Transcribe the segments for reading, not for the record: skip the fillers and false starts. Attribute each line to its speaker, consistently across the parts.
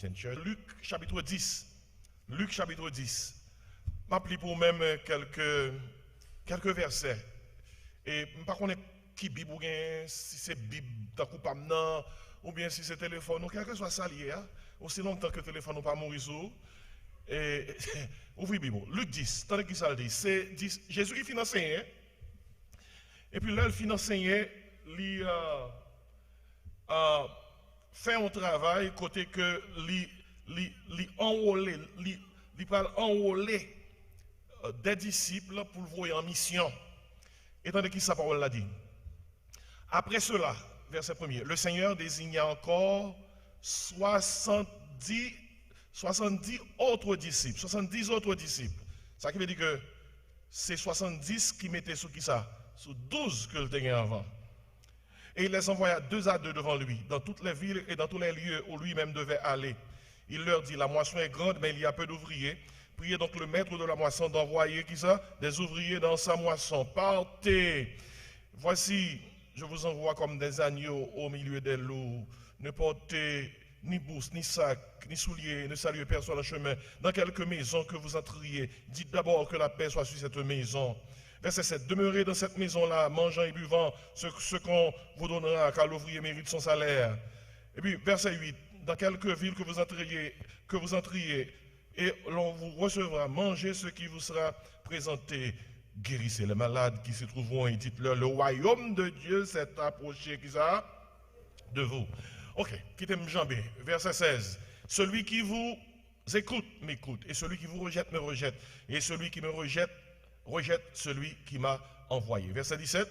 Speaker 1: Luc chapitre 10. Luc chapitre 10. M'appli pour même quelques versets. Et par contre, qui Bible ou bien si c'est Bible d'un coup pas maintenant, ou bien si c'est téléphone, ou quel que soit ça lié, aussi longtemps que le téléphone n'a pas mourir sous. Et ouvrez Bible. Luc 10, attendez qui ça le dit. C'est Jésus qui finance enseigner. Et puis là, il finance enseigner, il fait un travail côté que il parle enrôler des disciples pour le voyer en mission. Étant qui sa parole l'a dit. Après cela, verset 1er, le Seigneur désigna encore 70 autres disciples. 70 autres disciples. Ça qui veut dire que c'est 70 qui mettaient sous qui ça? Sous 12 que le tenait avant. Et il les envoya 2 à 2 devant lui, dans toutes les villes et dans tous les lieux où lui-même devait aller. Il leur dit, la moisson est grande, mais il y a peu d'ouvriers. Priez donc le maître de la moisson d'envoyer qui ça? Des ouvriers dans sa moisson. Partez. Voici, je vous envoie comme des agneaux au milieu des loups. Ne portez ni bourse, ni sac, ni souliers, ne saluez personne en chemin. Dans quelque maison que vous entriez, dites d'abord que la paix soit sur cette maison. Verset 7. Demeurez dans cette maison-là, mangeant et buvant ce qu'on vous donnera, car l'ouvrier mérite son salaire. Et puis, verset 8. Dans quelque ville que vous entriez, et l'on vous recevra, mangez ce qui vous sera présenté. Guérissez les malades qui se trouveront et dites-leur, le royaume de Dieu s'est approché, qui ça? De vous. Ok, quittez-moi jambé. Verset 16. Celui qui vous écoute, m'écoute, et celui qui vous rejette, me rejette, et celui qui me rejette celui qui m'a envoyé. Verset 17.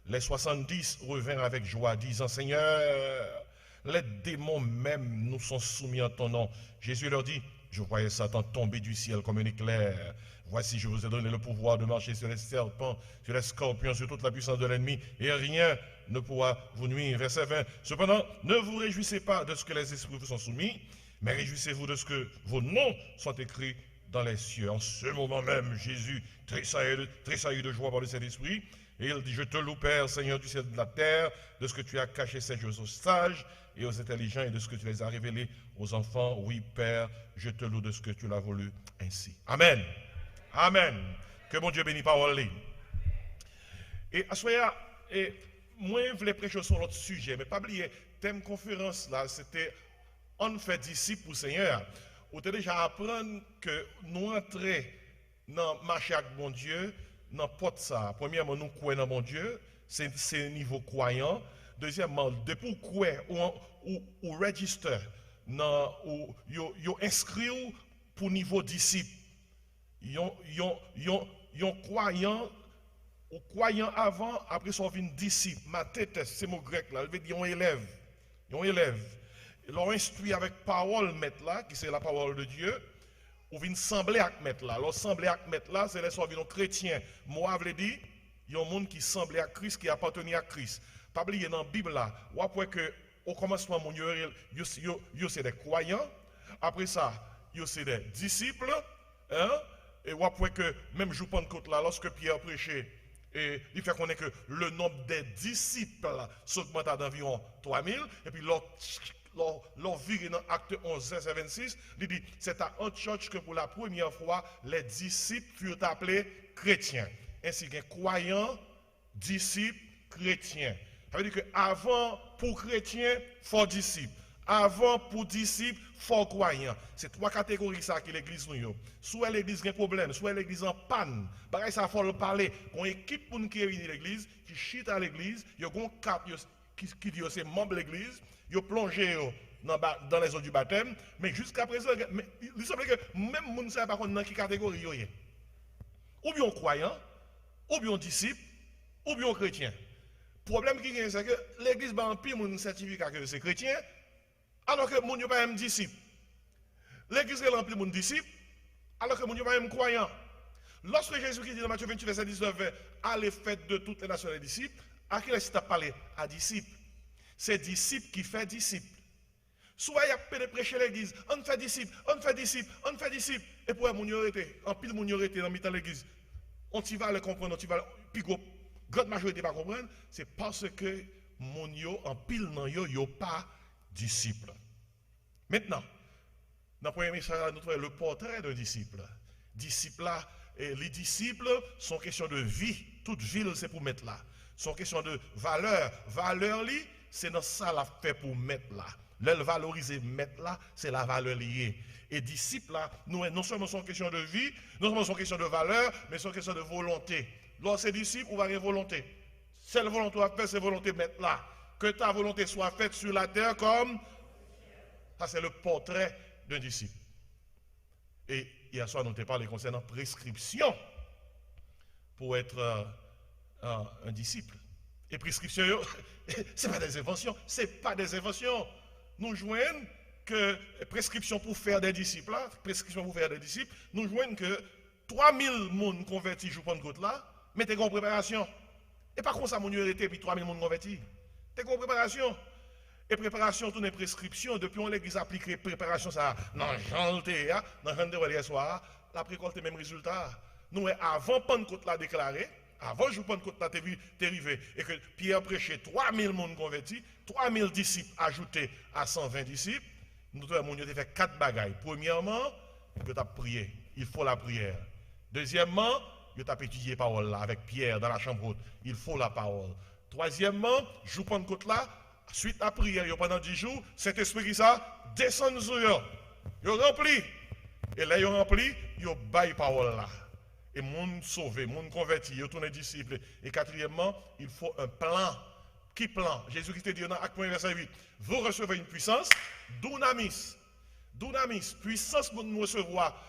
Speaker 1: Les 70 revinrent avec joie, disant, Seigneur, les démons même nous sont soumis en ton nom. Jésus leur dit, je voyais Satan tomber du ciel comme un éclair. Voici, je vous ai donné le pouvoir de marcher sur les serpents, sur les scorpions, sur toute la puissance de l'ennemi, et rien ne pourra vous nuire. Verset 20. Cependant, ne vous réjouissez pas de ce que les esprits vous sont soumis, mais réjouissez-vous de ce que vos noms sont écrits dans les cieux. En ce moment même, Jésus tressaillit de joie par le Saint-Esprit, et il dit, je te loue, Père, Seigneur du ciel et de la terre, de ce que tu as caché ces choses aux sages et aux intelligents, et de ce que tu les as révélés aux enfants. Oui, Père, je te loue de ce que tu l'as voulu ainsi. Amen. Amen. Que mon Dieu bénisse parole. Et à ce moment-là, moi, je voulais prêcher sur l'autre sujet, mais pas oublier, thème conférence là, c'était on fait disciples pour Seigneur. Vous devez déjà apprendre que nous entrons dans marcher avec bon Dieu, dans porte ça. Premièrement, nous croyons dans mon Dieu, c'est niveau croyant. Deuxièmement, depuis croire ou register, ou inscrit pour niveau disciple. Yon croyant avant, après ça vient disciple. Ma tête, c'est mon grec là, il veut dire yon élève. L'on instruit avec parole mettre là, qui c'est la parole de Dieu, ou vient sembler avec mettre là. L'on sembler avec mettre là, c'est les soins chrétiens. Moi, je dit, il y a un monde qui semblait à Christ, qui appartenait à Christ. Pas oublier dans la Bible là, ou après que au commencement, yo c'est des croyants. Après ça, yo c'est des disciples. Hein? Et ou après que même jour Pentecôte là, lorsque Pierre prêchait, et il fait connaître que le nombre des disciples s'augmenta d'environ 3000. Et puis l'on viré dans Acte 11, verset 26, il dit, c'est à Antioche que pour la première fois, les disciples furent appelés chrétiens. Ainsi qu'un croyant, disciple, chrétien. Ça veut dire qu'avant, pour chrétien, faut disciple. Avant, pour disciple, faut croyant. C'est 3 catégories ça que l'église nous. Soit l'église a un problème, soit l'église en panne. Pareil, ça faut le parler. Une équipe pour nous qui réunit l'église, qui chute à l'église, il y a un cap qui dit c'est membre de l'église, il a plongé dans les eaux du baptême, mais jusqu'à présent, il semble que même les gens ne savent pas dans quelle catégorie il y a. Ou bien croyant, ou bien disciple, ou bien chrétien. Le problème qui est, c'est que l'église a un pire un certificat que c'est chrétien, alors que mon Dieu pas un disciple. L'église est remplie de disciples, alors que mon Dieu pas un croyant. Lorsque Jésus dit dans Matthieu 28, verset 19, allez faites de toutes les nations les disciples, à qui est-ce que tu as parlé? À disciples. C'est disciple qui fait disciple. Soit il y a peu de prêcher l'église, on fait disciple, on fait disciple, on fait disciple. Et pour mon Dieu était, en pile mon Dieu était dans le l'église. On t'y va le comprendre, on t'y va, puis grande majorité pas comprendre, c'est parce que mon Dieu en pile non yo pas disciple. Maintenant, Dans le premier message, nous trouvons le portrait d'un disciple. Disciple là, et les disciples sont question de vie. Toute ville, c'est pour mettre là. Sont question de valeur. Valeur, c'est dans ça la fait pour mettre là. Le valoriser, mettre là, c'est la valeur liée. Et disciples là, nous, non seulement sont question de vie, non seulement sont question de valeur, mais sont question de volonté. Lorsque disciple, on va avoir volonté. Celle volonté à faire, c'est volonté mettre là. Que ta volonté soit faite sur la terre comme... Ça, c'est le portrait d'un disciple. Et hier soir, nous avons parlé concernant prescription pour être un disciple. Et prescription, ce n'est pas des inventions. Ce n'est pas des inventions. Nous joignons que prescription pour faire des disciples, nous joignons que 3000 personnes convertis jouent Pentecôte là, mettez en préparation. Et pas comme ça, mon Dieu était, puis 3000 personnes convertis. T'es en préparation. Et préparation, tout est prescription. Depuis on l'église applique préparation, ça, dans le soir, la précolte même résultat. Nous, avant Pentecôte l'a déclaré, avant jour Pentecôte l'a arrivé, et que Pierre prêchait 3000 personnes convertis, 3000 disciples ajoutés à 120 disciples, nous avons fait 4 bagailles. Premièrement, que tu as prié. Il faut la prière. Deuxièmement, que tu as étudié la parole là, avec Pierre dans la chambre haute. Il faut la parole. Troisièmement, jour Pentecôte là, suite à la prière, pendant 10 jours, Saint-Esprit qui ça, descend sur eux. Ils rempli. Et là, ils rempli, ils baillent la parole là. Et monde sauvé, monde converti, ils tournent disciples. Et quatrièmement, il faut un plan. Qui plan? Jésus-Christ dit dans Acte 1, verset 8. Vous recevez une puissance, dunamis. Dunamis, puissance pour nous recevoir.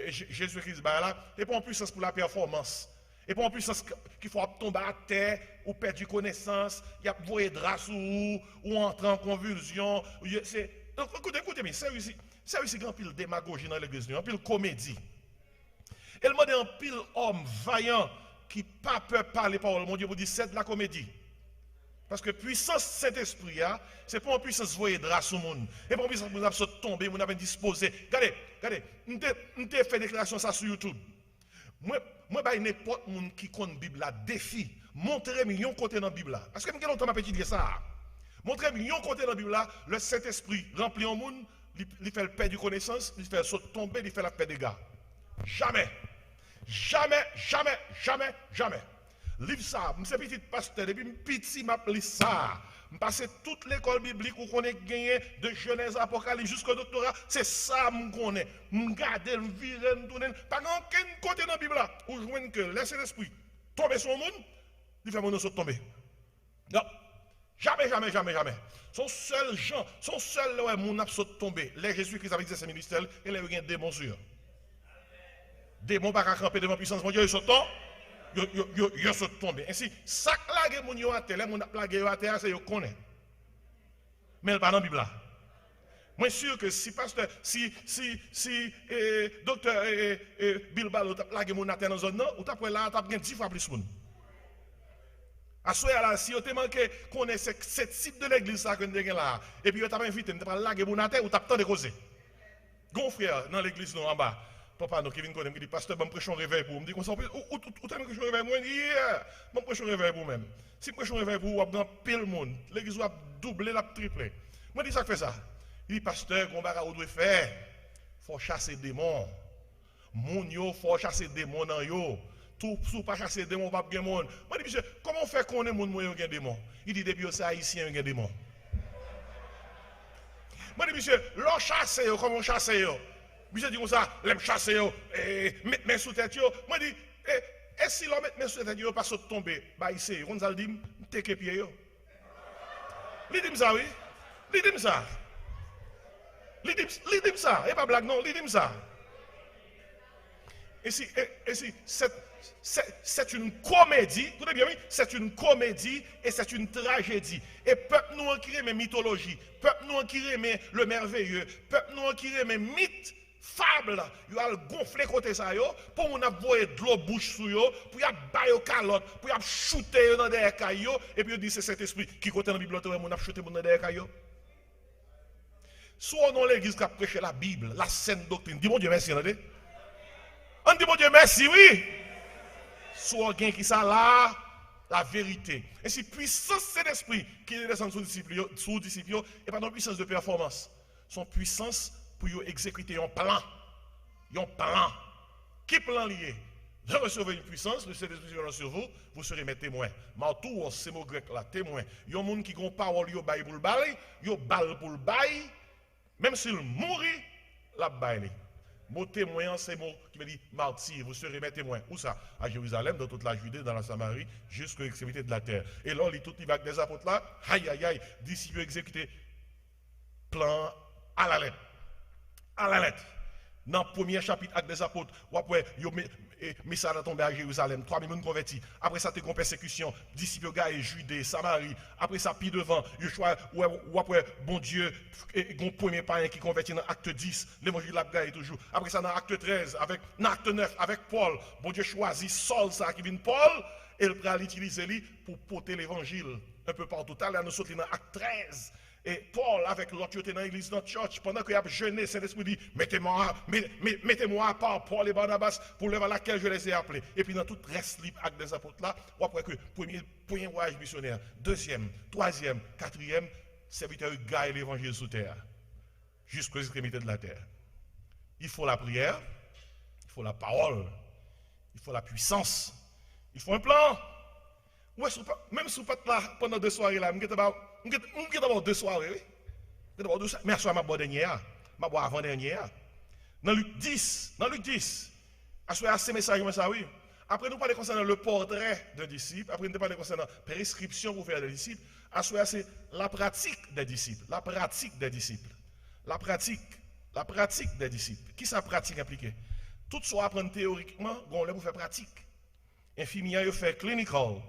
Speaker 1: Jésus-Christ là, et pas une puissance pour la performance. Et pas une puissance qu'il faut tomber à terre ou perdre du connaissance, il y a voyer draps ou entrer en convulsion. Écoutez, c'est aussi grand pile démagogie dans l'église, un pile comédie. Et le mot un pile homme vaillant qui pas peur parler parole, mon Dieu vous dit c'est de la comédie. Parce que puissance Saint-Esprit, c'est pas une puissance voyer drap sur le monde. Et pas une puissance pour nous tomber, nous avons disposé. Regardez, nous avons fait déclaration ça sur YouTube. Moi, n'importe monde qui connaît la Bible là, défi, montrer millions côté dans la Bible là. Parce que je longtemps m'a dire ça. Montrer millions côté dans la Bible là, le Saint-Esprit remplit en monde, il fait le perdre du connaissance, il fait sauter tomber, il fait la paix des gars. Jamais. Livre ça, je suis petit pasteur, depuis petit, je m'appelle ça. Je passe toute l'école biblique où on a gagné de Genèse, Apocalypse jusqu'au doctorat. C'est ça que je connais. Je garde, je vire, je tourne. Pas aucun côté dans la Bible là où je vois que laisser l'esprit tomber sur le monde, il fait mon sauter tomber. Non. Jamais. Son seul gens, son seul mon a sauté tomber. Les Jésus-Christ avait dit ses ministères et les gens démons sur. Démons pas camper devant puissance, mon Dieu, ils sautent. Yo saute tomber. Ainsi, ça plague mon yo à terre, mon plague yo à terre, c'est yo connaît. Mais pas dans la Bible là. Moi sûr que si pasteur, si docteur Bilbao t'a plagué mon à terre dans zone non, ou t'a pour là t'a gagné 10 fois plus moun. À soir là, si vous te manqué connaît ce type de l'église ça que nous avons là, et puis vous t'a invité, vous t'a plagué mon à terre ou t'a tant de causer. Gon frère dans l'église non en bas. Papa, nous, Kevin Kodem, qui dit, pasteur, je prêche un réveil pour vous. Je dis, où t'as prêché un réveil pour moi? Je prêche un réveil pour moi-même. Si je prêche un réveil pour vous, vous avez pile le monde. L'église va doubler, la tripler. Moi, je dis, ça fait ça. Il dit, pasteur, qu'on va doit faire. Il faut chasser des démons. Moun yo, il faut chasser des démons dans yo. Tout pas chasser des démons, pas bien monde. Moi, je dis, monsieur, comment on fait qu'on est moun moyen des démons? Il dit, depuis c'est haïtien, il y a des démons. Moi, je dis, monsieur, l'on chasse, comment on chasse yo? Je dis comme ça, les chasser, mettre mes sous tête. Moi, je dis, et si l'on met mes sous tête, pas sauter tomber, bah ici, on va dire, t'es que pied. Il dit ça, oui. Il dit ça. Il dit ça. Et pas blague, non, il dit ça. Et si, c'est une comédie, vous bien, oui, c'est une comédie et c'est une tragédie. Et peuple nous en qui mes mythologies, peuple nous en qui le merveilleux, peuple nous en qui mes mythes. Fable, il a gonflé côté ça pour nous avoir de l'eau bouche sur yo, pour y a bailler calotte, pour y a shooter dans des cailloux et puis il dit c'est cet esprit qui côté dans la Bible on a shooter dans des cailloux. Soit dans l'église qui a prêché la Bible, la sainte doctrine. Dis mon Dieu merci, attendez. On dit mon Dieu merci, oui. Soit gain qui ça là, la vérité. Et si puissance c'est l'esprit qui descend sous disciples et pas dans puissance de performance. Son puissance pour exécuter un plan. Un plan. Qui plan lié? Je recevrai une puissance, le Saint-Esprit viendra sur vous, vous serez mes témoins. Martou, c'est mot grec là, témoin. Il y a un monde qui ont parole, yo bail pour le bail, yo balle pour le bail, même s'il mourit, la baille. Mot témoin, c'est mot qui veut dire martyr, vous serez mes témoins. Où ça? À Jérusalem, dans toute la Judée, dans la Samarie, jusqu'aux extrémités de la terre. Et là, tout il va des apôtres là, aïe aïe aïe, disciples exécutés, plan à la lettre. À la lettre. Dans le premier chapitre Actes des apôtres, après, ça a tombé à Jérusalem, 3000 personnes convertis. Après ça, tu as une persécution, disciples et Judée, Samarie. Après ça, puis devant, ou après, bon Dieu, un premier païen qui convertit dans Acte 10, l'évangile de la Gaïe toujours. Après ça, dans Acte 13, dans Acte 9, avec Paul, bon Dieu choisit Saul, ça qui vient Paul, et il prend l'utiliser pour porter l'évangile un peu partout. Là, nous sommes dans Acte 13. Et Paul, avec l'autre, était dans l'église de notre church, pendant qu'il a jeûné, Saint-Esprit dit, mettez-moi à part Paul et Barnabas pour l'œuvre à laquelle je les ai appelés. Et puis dans tout reste libre avec des apôtres là, ou après que premier voyage missionnaire, deuxième, troisième, quatrième, serviteur gagne l'évangile sous terre, jusqu'aux extrémités de la terre. Il faut la prière, il faut la parole, il faut la puissance, il faut un plan. Ouais, même si vous n'êtes pas là pendant 2 soirées là, je vais d'abord 2 soirées. Mais à soir, je vais boire dernière. Je vais boire avant-dernière. Dans Luc 10, à soir, c'est message comme ça, oui. Après, nous parlons concernant le portrait d'un disciple. Après, nous parlons concernant la prescription pour faire des disciples. À soir, c'est la pratique des disciples. La pratique des disciples. La pratique des disciples. Qui ça pratique appliquée? Tout soit apprendre théoriquement, on l'a pour faire pratique. Infirmière, il fait clinical.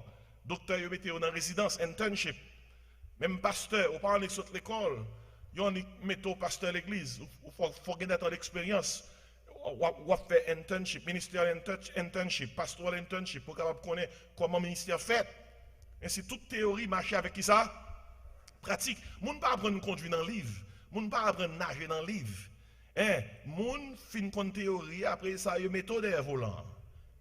Speaker 1: Docteur, il mettait dans résidence, internship. Même pasteur, on parle de l'école. Il met au pasteur de l'église. Il faut gagner de l'expérience. On fait internship, ministériel internship, pastoral internship, pour capable connaître comment le ministère fait. Ainsi, toute théorie marche avec qui ça? Pratique. Moun ne pas apprendre à conduire dans le livre. Moun ne pas apprendre à nager dans le livre. Moun fin kon théorie, après ça, il met des volants.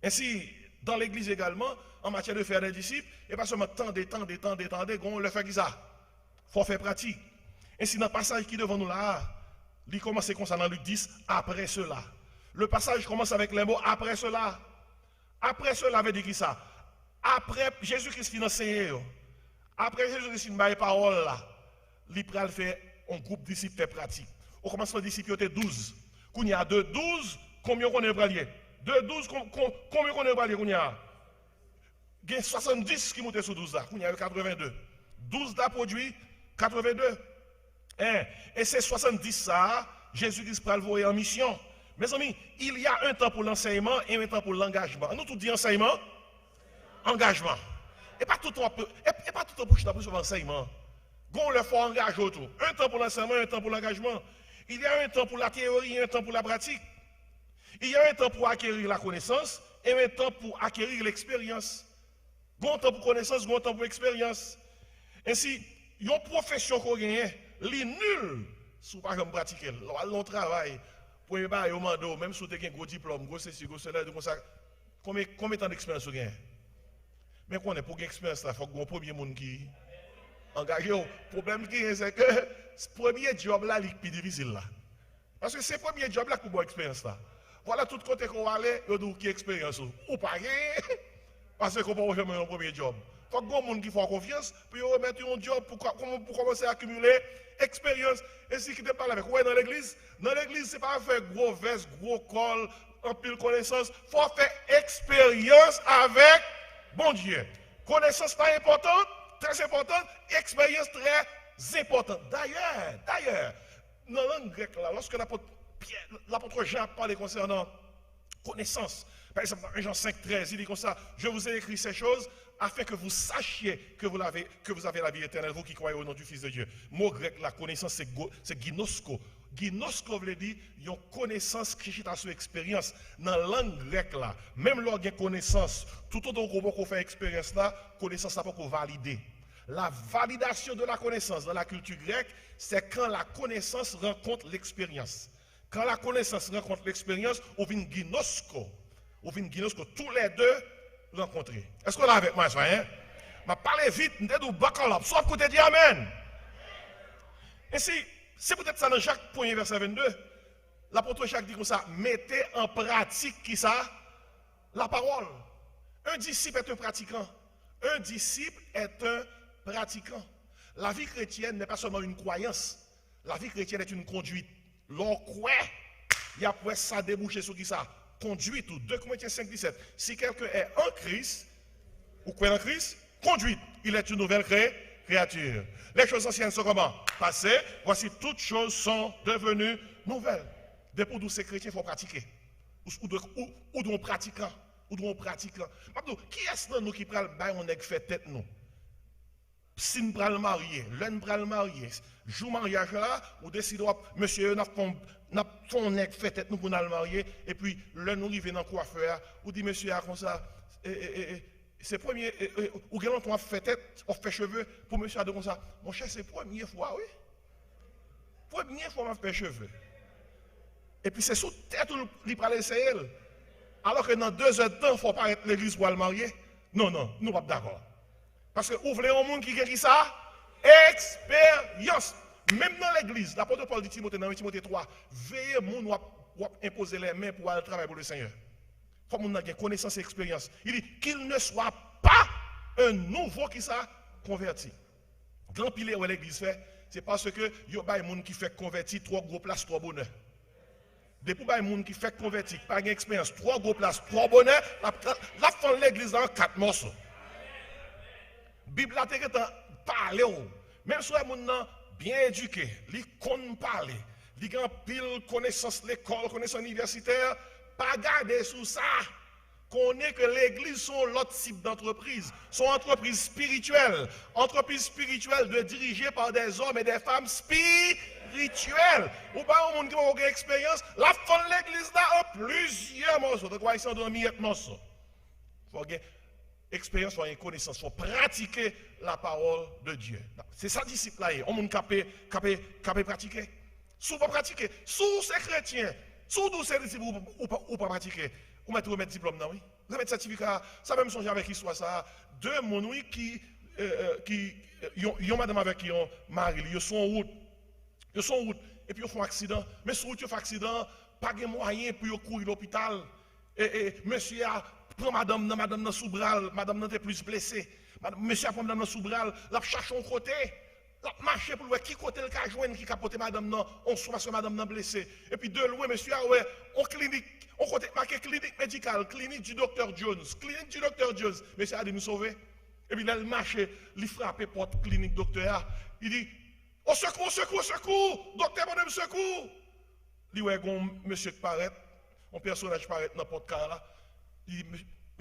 Speaker 1: Ainsi, dans l'église également, en matière de faire des disciples, et pas seulement tendez, on le fait qui ça. Il faut faire pratique. Ainsi, dans le passage qui est devant nous là, il commence comme ça dans Luc 10, après cela. Le passage commence avec les mots après cela. Après cela veut dire qui ça? Après Jésus-Christ qui enseigne, après Jésus-Christ qui m'a parole là, il peut faire un groupe de disciples fait pratique. Au commencement, les disciples étaient 12. Quand il y a de 12, combien on est bralier? De 12, combien on est bralier? Il y a 70 qui montent sur 12 là, il y a 82. 12 là produit 82. Et ces 70 ça, Jésus-Christ va le voir en mission. Mes amis, il y a un temps pour l'enseignement et un temps pour l'engagement. Nous tout dit enseignement, engagement. Et pas tout le temps pour l'enseignement. On le faut engager autour. Un temps pour l'enseignement, un temps pour l'engagement. Il y a un temps pour la théorie et un temps pour la pratique. Il y a un temps pour acquérir la connaissance et un temps pour acquérir l'expérience. Un temps pour connaissance, un temps pour expérience. Ainsi, il y a une profession qu'on gagne, les nuls, si vous ne pouvez pas pratiquer. L'on travaille, pour y aller au mando, même si vous avez un gros diplôme, gros ceci, gros cela, combien de temps d'expérience vous gagnez? Mais pour gagner l'expérience, il faut que le premier monde qui engagé. Le problème c'est que ce premier job là, il est plus difficile là. Parce que c'est le premier job là qui a l'expérience là. Voilà tout côté qu'on va aller, il y a qui expérience. Ou pas, parce qu'on peut jamais un premier job. Il faut que les gens qui font confiance, puis remettre un job pour commencer à accumuler expérience. Et si tu parles avec dans l'église, ce n'est pas faire gros veste, gros col, en pile connaissance. Il faut faire expérience avec bon Dieu. Connaissance pas importante, très importante, expérience très importante. D'ailleurs, dans la langue grecque, lorsque l'apôtre Jean parle concernant connaissance, par exemple, dans Jean 5,13, il dit comme ça, je vous ai écrit ces choses afin que vous sachiez que vous avez la vie éternelle, vous qui croyez au nom du Fils de Dieu. Mot grec, la connaissance, c'est ginosko. Ginosko veut dire une connaissance qui est à son expérience. Dans la langue grecque, là, même lorsqu'il y a connaissance, tout autant qu'on fait expérience là, connaissance n'a pas qu'on valider. La validation de la connaissance dans la culture grecque, c'est quand la connaissance rencontre l'expérience. Quand la connaissance rencontre l'expérience, on vient ginosko. On vient ginosko, tous les deux rencontrer. Est-ce qu'on est avec moi, ça, hein? Je parle vite, je vais vous soit côté dit Amen. Et si, c'est peut-être ça dans Jacques 1er verset 22. L'apôtre Jacques dit comme ça, mettez en pratique qui ça? La parole. Un disciple est un pratiquant. Un disciple est un pratiquant. La vie chrétienne n'est pas seulement une croyance. La vie chrétienne est une conduite. L'on croit, il y a pour ça déboucher sur qui ça? Conduite ou 2 Corinthiens 5, 17. Si quelqu'un est en Christ, ou croit en Christ, conduite. Il est une nouvelle créature. Les choses anciennes sont comment? Passées. Voici toutes choses sont devenues nouvelles. Depuis d'où ces chrétiens, il faut pratiquer. Ou d'on pratiquant. Ou d'on pratiquant. Qui est-ce dans nous qui prend le bail, on est fait tête nous? Si nous prenons le marié, l'un prend le marié, joue mariage là, ou décide, monsieur, nous avons fait tête nous pour nous marier, et puis l'un nous arrive dans le coiffeur, ou dit monsieur, comme ça, c'est premier, ou bien on fait tête, on fait cheveux, pour monsieur comme ça. Mon cher, c'est la première fois, oui. Première fois on fait cheveux. Et puis c'est sous tête où il parle essayer. Alors que dans 2 heures de temps, il ne faut pas être l'église pour le marier. Non, nous ne sommes pas d'accord. Parce que vous voulez un monde qui a ça? Expérience. Même dans l'église, l'apôtre Paul dit Timothée, dans Timothée 3, veillez monde ou imposer les mains pour aller travailler pour le Seigneur. Il faut que nous ayons connaissance et expérience. Il dit qu'il ne soit pas un nouveau qui s'est converti. Grand pilier où l'église fait, c'est parce que il y a des gens qui fait converti, 3 gros places, 3 bonheurs. Depuis les gens qui fait converti, pas d'expérience, 3 gros places, 3 bonheurs, la fin de l'église dans 4 morceaux. La Bible a parlé, même si les gens bien éduqués, ils connaissent parler, ils ont pile connaissance de l'école, connaissance universitaire, pas garder sous ça. Connaît que l'église sont l'autre type d'entreprise, sont entreprises spirituelles dirigées par des hommes et des femmes spirituelles. Ou pas un monde qui a une expérience, la fin de l'église là en plusieurs morceaux. Donc, ils sont dans un morceau. Il faut avoir expérience, il faut avoir connaissance, il faut pratiquer la parole de Dieu. C'est ça disciple là. On monde qui pratiquer. Si vous pas pratiquer, sous ces chrétiens, sous tous ces disciples ou pas pratiquer. Vous mettez remettre diplôme, non, oui? Vous mettez certificat, ça même songer avec l'histoire, ça. 2 mon oui qui madame avec qui ont mari, ils sont en route. Ils sont en route, et puis ils font un accident. Mais sur route, ils font un accident, pas de moyen pour courir à l'hôpital. Et monsieur a pris madame sous bras, madame était plus blessée. Monsieur a pris madame sous bras, l'a cherché un côté. La marché pour voir qui côté le cas joindre qui capote madame non on soit parce que madame non blessée et puis de loin monsieur a ouais on clinique on côté marqué clinique médicale clinique du docteur Jones monsieur a dit nous sauver et puis là le marché il frappe porte clinique docteur il dit au secours docteur madame secours il ouais gon monsieur qui paraît un personnage paraît dans porte car là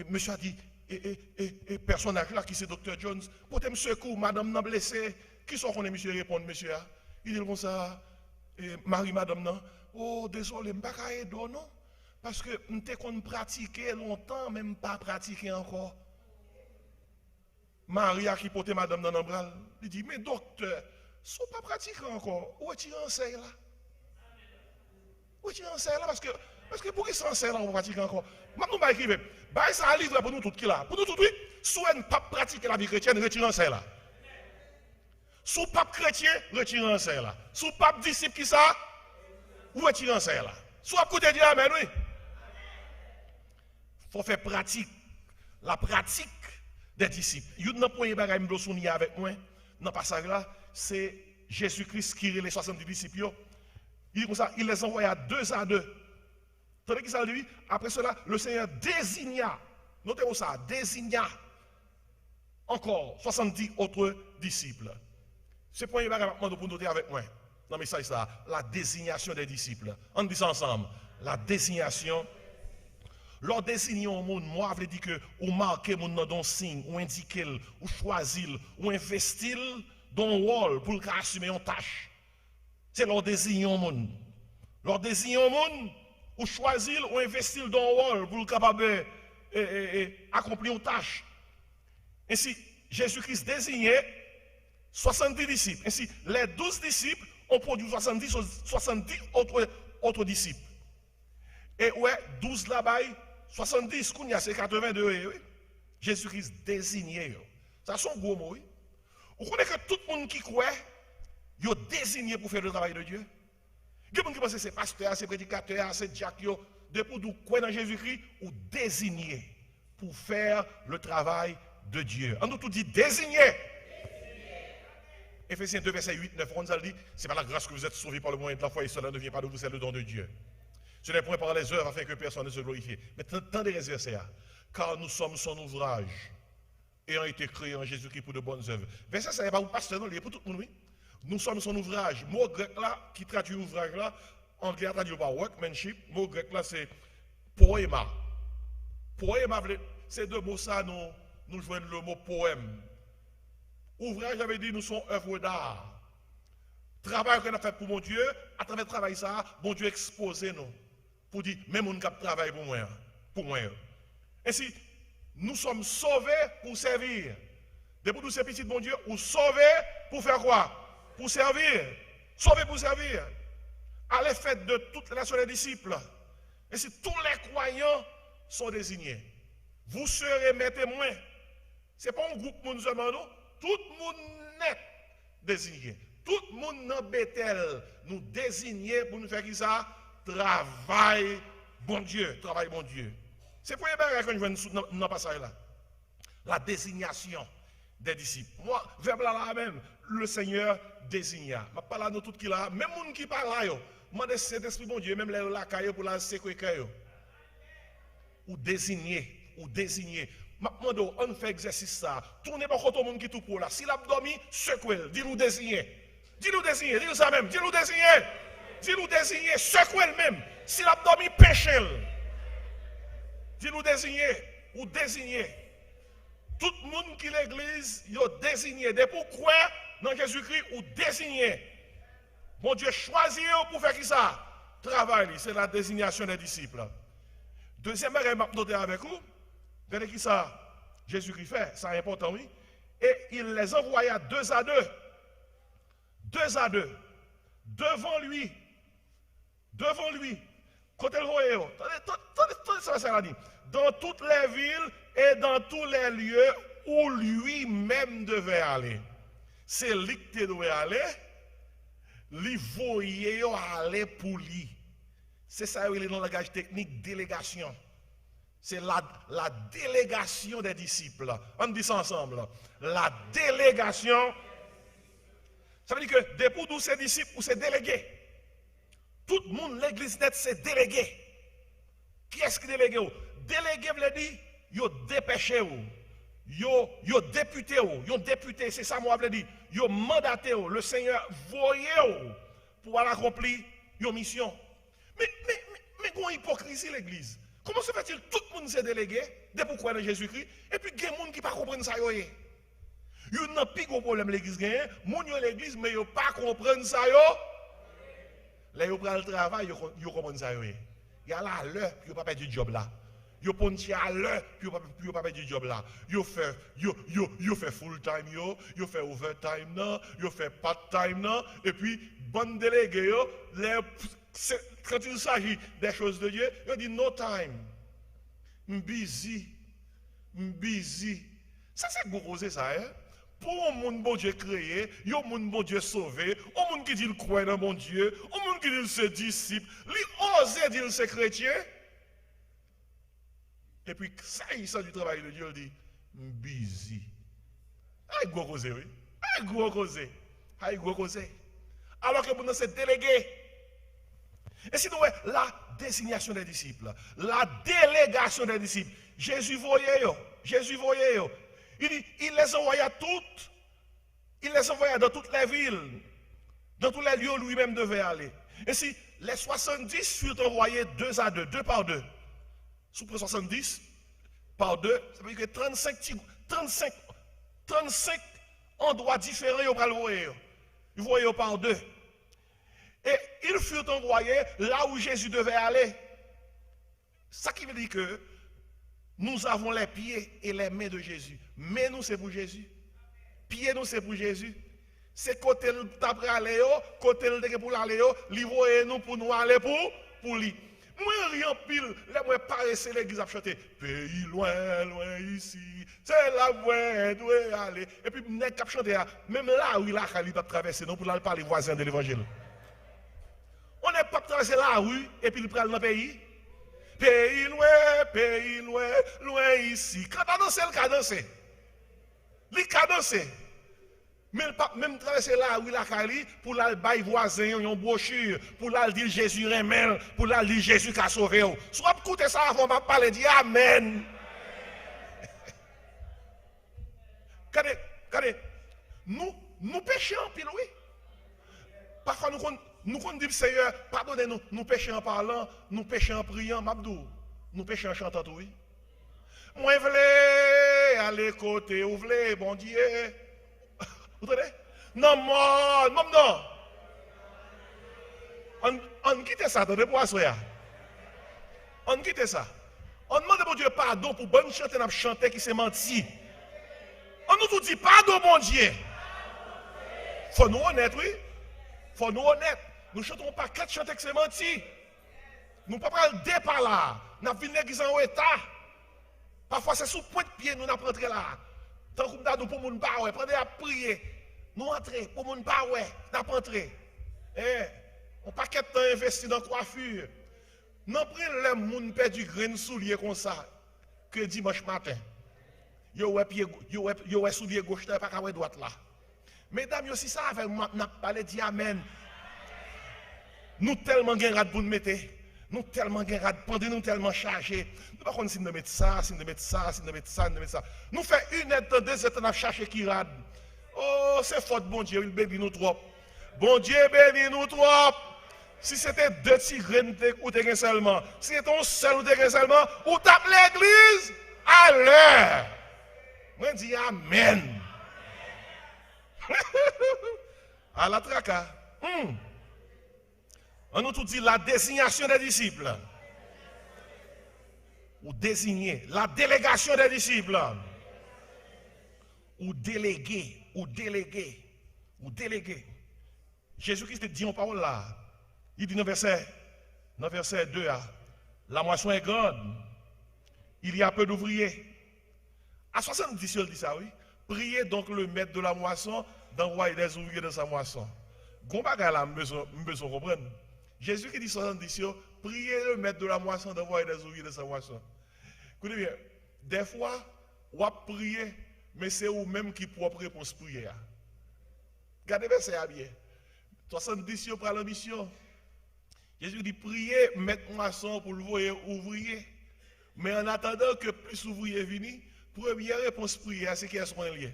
Speaker 1: monsieur a dit et personnage là qui c'est docteur Jones portez secours madame non blessée. Qui sont qu'on est monsieur répondre monsieur? Il dit comme ça, Marie madame non. Oh désolé, je ne peux pas aider non. Parce que nous avons pratiqué longtemps, même pas pratiqué encore. Marie a qui portait madame dans le bras. Il dit, mais docteur, si vous ne pas pratiqué encore, où est-il enseigne là? Où est-il enseigne là? Parce que pour qui s'enseigne là, on pratique encore? Maintenant, on va écrire. Bah, ça a un livre pour nous tous qui là. Pour nous tous, oui. Soit ne pas pratiquer la vie chrétienne, retirez enseigne là. Sous pape chrétien, retirez enseigne là. Sous pape disciple qui ça, ou retirez enseigne là. Sous pape côté dire amen, oui. Il faut faire pratique. La pratique des disciples. Il y a un point bagage que je avec moi, dans le passage là, c'est Jésus-Christ qui les 70 disciples. Il dit comme ça, il les envoya 2 à 2. Tandis qu'il s'est dit, après cela, le Seigneur désigna, notez ça, désigna encore 70 autres disciples. C'est pour vous noter avec moi dans le message là, la désignation des disciples. On dit ça ensemble. La désignation. Leur désignon au monde, moi, je dis que ou marquer mon nom d'un signe, ou indiquer, ou choisir, ou investir dans un rôle pour assumer une tâche. C'est leur désignon au monde. Leur désignon au monde, ou choisir, ou investir dans un rôle pour capable accomplir une tâche. Ainsi, Jésus-Christ désignait 70 disciples. Ainsi, les 12 disciples ont produit 70 autres disciples. Et ouais, 12 là-bas, 70, c'est 82. Oui. Jésus-Christ désigné. Ça sont gros mots. Oui. Vous connaissez que tout le monde qui croit, il est désigné pour faire le travail de Dieu. Il y a des gens qui pensent que c'est pasteur, c'est prédicateur, c'est diacre. Depuis que vous croyez dans Jésus-Christ, vous désignez pour faire le travail de Dieu. On nous tout dit désigner. Éphésiens 2, verset 8, 9, on dit, c'est par la grâce que vous êtes sauvés par le moyen de la foi et cela ne vient pas de vous, c'est le don de Dieu. Ce n'est point par les œuvres afin que personne ne se glorifie. Mais tendez les versets là. Car nous sommes son ouvrage, ayant été créés en Jésus-Christ pour de bonnes œuvres. Verset, ça n'est pas pour pasteur, non, il est pour tout le monde, oui. Nous sommes son ouvrage. Mot grec là, qui traduit ouvrage là, anglais a traduit par workmanship. Mot grec là, c'est poema. Poema, c'est deux mots ça, nous jouons le mot poème. Ouvrage, j'avais dit, nous sommes œuvres d'art. Travail qu'on a fait pour mon Dieu, à travers le travail ça, mon Dieu exposé nous. Pour dire, même on cap travail pour moi. Ainsi, nous sommes sauvés pour servir. Depuis tous ces petits, bon Dieu, ou sauvés pour faire quoi? Pour servir. Sauvés pour servir. À l'effet de toutes les nations des disciples. Ainsi, tous les croyants sont désignés. Vous serez mes témoins. Ce n'est pas un groupe nous demande, tout le monde est désigné. Tout le monde dans Bethel nous désigner pour nous faire qui ça? Travail, bon Dieu. Travail, bon Dieu. C'est pour les choses que je vois dans le passage là. La désignation des disciples. Moi, verbe là même, le Seigneur désigna. Je parle à nous tous qui là, même les gens qui parlent là, moi de cet esprit bon Dieu, même les là pour la sécurité. Ou désigner, ou désigner. Maintenant, on fait exercice ça. Tournez par contre au monde qui tout pour là. S'il a dormi, secouez, dis-nous désigner. Dis-nous désigner, dis-nous ça même, dis-nous désigner. Dis-nous désigner, secouez même. S'il a dormi, péchez. Dis-nous désigner ou désigner. Tout le monde qui l'église, il a désigné. De pourquoi dans Jésus-Christ ou désigné. Bon Dieu choisit pour faire qui ça? Travail, c'est la désignation des disciples. Deuxième chose, je vais noter avec vous. Regardez qui ça? Jésus-Christ fait, c'est important, oui. Et il les envoya 2 à 2. 2 à 2. Devant lui. Devant lui. Côté le voyez, attendez, ça dit. Dans toutes les villes et dans tous les lieux où lui-même devait aller. C'est lui qui devait aller. Lui voyait aller pour lui. C'est ça, il est dans le langage technique, délégation. C'est la délégation des disciples. On dit ça ensemble. La délégation. Ça veut dire que depuis tous ces disciples, ou ces délégués. Tout le monde, l'église nette, c'est délégué. Qui est-ce qui délégué? Délégué veut dire, yo dépêché, yo député, député, c'est ça moi veut dire, yo mandaté, le Seigneur voyé pour aller accomplir une mission. Mais qu'on hypocrisie l'église. Comment se fait-il tout le monde s'est délégué, de pourquoi dans Jésus-Christ, et puis il y a des gens qui ne comprennent pas ça. Il y a un plus gros problème l'église, il y a l'église, mais ils ne comprennent pas ça. Là, ils prennent le travail, ils comprennent ça. Il y a là à l'heure, puis ils ne pas perdre du job là. Ils pontent à l'heure, puis ils ne pas perdre du job là. Ils fait full time, ils fait overtime, ils fait part time, et puis, bon délégué, quand il s'agit des choses de Dieu, il dit no time. I'm busy. Ça, c'est gros, ça, hein? Pour un monde bon Dieu créé, un monde bon Dieu sauvé, un monde qui dit le croit dans mon Dieu, un monde qui dit se disciple, lui ose dire se chrétien. Et puis, ça, il sort du travail de Dieu, il dit, busy. Aïe, gros causé, oui. Aïe, gros causé. Alors que pour c'est délégué. Et sinon, la désignation des disciples, la délégation des disciples, Jésus voyait. Il dit, il les envoya toutes, il les envoya dans toutes les villes, dans tous les lieux où lui-même devait aller. Et si les 70 furent envoyés 2 à 2, 2 par 2, sous 70 par 2, ça veut dire que 35 endroits différents, ils vont le voir. Ils voyaient par 2. Et ils furent envoyés là où Jésus devait aller. Ça qui veut dire que nous avons les pieds et les mains de Jésus. Mais nous, c'est pour Jésus. Pieds, nous, c'est pour Jésus. C'est côté le tapre aller, côté le pour aller, livrer nous pour nous aller pour lui. Moi, rien pile, là, moi, paraissez l'église à chanter. Pays loin, loin ici, c'est là où on doit aller. Et puis, nous avons chanté, même là où il a traversé, nous pour aller parler voisin de l'évangile. On n'est pas traversé la rue et puis il prend dans le pays. Pays loin, loin ici. Quand on danse, il a dansé. Il a dansé. Mais il pas même traverser la rue, la Cali, pour la bail voisin, une brochure, pour la dire Jésus remède, pour la dire Jésus qui a sauvé. Soit écoutez ça avant de parler, dire Amen. Regardez, nous péchons en pile, oui. Parfois, nous disons, Seigneur, pardonnez-nous, nous péchons en parlant, nous péchons en priant, Mabdou, nous péchons en chantant, oui. Moi, je voulais aller côté, vous voulez, bon Dieu. Vous entendez? Non, non. On quitte ça, attendez pour asseoir. On quitte ça. On demande à bon Dieu pardon pour bonne chanter, n'a chanté qui s'est menti. On nous dit pardon, bon Dieu. Faut nous honnête, oui. Faut nous honnête. Nous ne chantons pas quatre chanter qui s'est menti. Nous ne pouvons pas le départ là. Nous avons vu l'église en état. Parfois, c'est sous point de pied, nous n'avons rentré là. Tant que nous avons pour nous pas, prenez à prier. Nous entrons pour nous pas, nous avons entré. On pas qu'être temps investi dans la coiffure. Non, pris les gens perdent du grain soulier comme ça, que dimanche matin. Yo ouais soulier gauche, pas qu'à droite là. Mesdames, yo si ça avec moi, n'a parlé dit amen. Nous tellement gain rad pour nous mettre. Nous tellement gain rad, pendant nous tellement chargés. Nous pas connait si nous mettre ça, si nous mettre ça, si nous mettre ça, nous mettre ça. Nous fait une heure, 2 heures, on a cherché qui rad. Oh, c'est faute, bon Dieu, il bénit nous trop. Bon Dieu bénit nous trop. Si c'était 2 petits graines ou des seulement, si c'était un seul ou des seulement, ou tape l'église à l'heure. Moi, je dis amen. À la traka. On nous tout dit la désignation des disciples. Ou désigner. La délégation des disciples. Ou déléguer. Jésus-Christ dit en parole là. Il dit dans verset 2, la moisson est grande. Il y a peu d'ouvriers. À 70, il dit ça, oui. Priez donc le maître de la moisson d'envoyer des ouvriers dans sa moisson. Gombaga là, je besoin comprendre. Jésus qui dit 70, priez le maître de la moisson d'envoyer des ouvriers dans sa moisson. Écoutez bien, des fois, on prier, mais c'est vous-même qui propre réponse prière. Regardez bien ça bien. 70 pour la mission. Jésus dit priez, mettre moisson pour le voir ouvrier. Mais en attendant que plus ouvriers viennent, première réponse prière, c'est qui sont liés.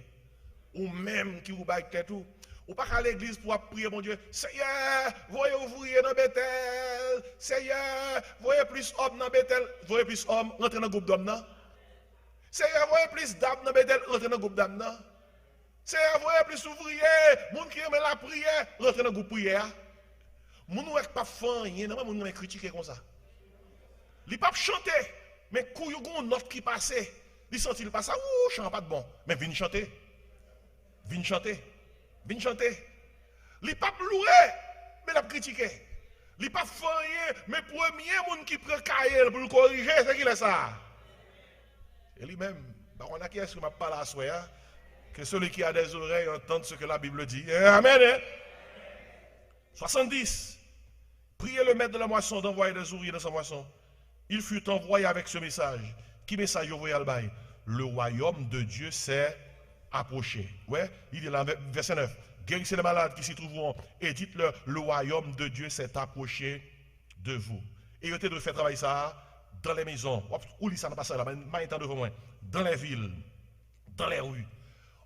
Speaker 1: Ou même qui vous baille tout. Ou pas à l'église pour prier, mon Dieu. Seigneur, voyez ouvrier dans Bethel. Seigneur, voyez plus hommes dans Bethel. Voyez plus hommes, rentrez dans le groupe d'hommes. Seigneur, voyez plus dames dans Bethel, rentrez dans le groupe d'hommes. Seigneur, voyez plus ouvriers. Moun qui aime la prière, rentrez dans le groupe prière. Moun ou pas fan, il y a moun qui critiquer comme ça. Il pas chanter, mais quand il y a une note qui passe, il sent il passe, ouh, chant pas de bon. Mais viens chanter. Viens chanter. Viens chanter. Il pas louer, mais il critiquer. Il pas fan, mais premier moun qui prend cahier pour le corriger, c'est qui est ça. Et lui-même, on a qui est-ce que m'a parlé à soi, que celui qui a des oreilles entende ce que la Bible dit. Amen. 70. Priez le maître de la moisson d'envoyer des ouvriers dans sa moisson. Il fut envoyé avec ce message. Qui message envoyé à l'baï? Le royaume de Dieu s'est approché. Ouais, il dit là, verset 9. Guérissez les malades qui s'y trouveront et dites-leur, le royaume de Dieu s'est approché de vous. Et il était de faire travailler ça dans les maisons. Où lit ça n'a pas ça là, mais devant moi. Dans les villes, dans les rues.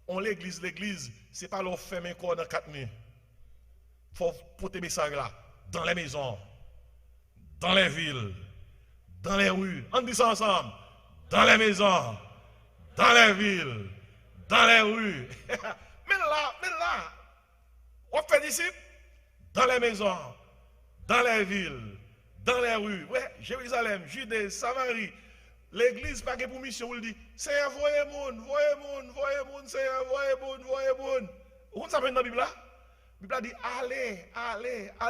Speaker 1: On l'église, c'est pas leur fermer corps dans 4 nuits. Il faut porter message là. Dans les maisons, dans les villes, dans les rues. On dit ça ensemble. Dans les maisons, dans les villes, dans les rues. Mais là, on fait disciples dans les maisons, dans les villes, dans les rues. Ouais, Jérusalem, Judée, Samarie. L'église pas pour mission, on dit, Seigneur, voyez moun, Seigneur, voyez moun. Vous savez dans la Bible là? La Bible dit, allez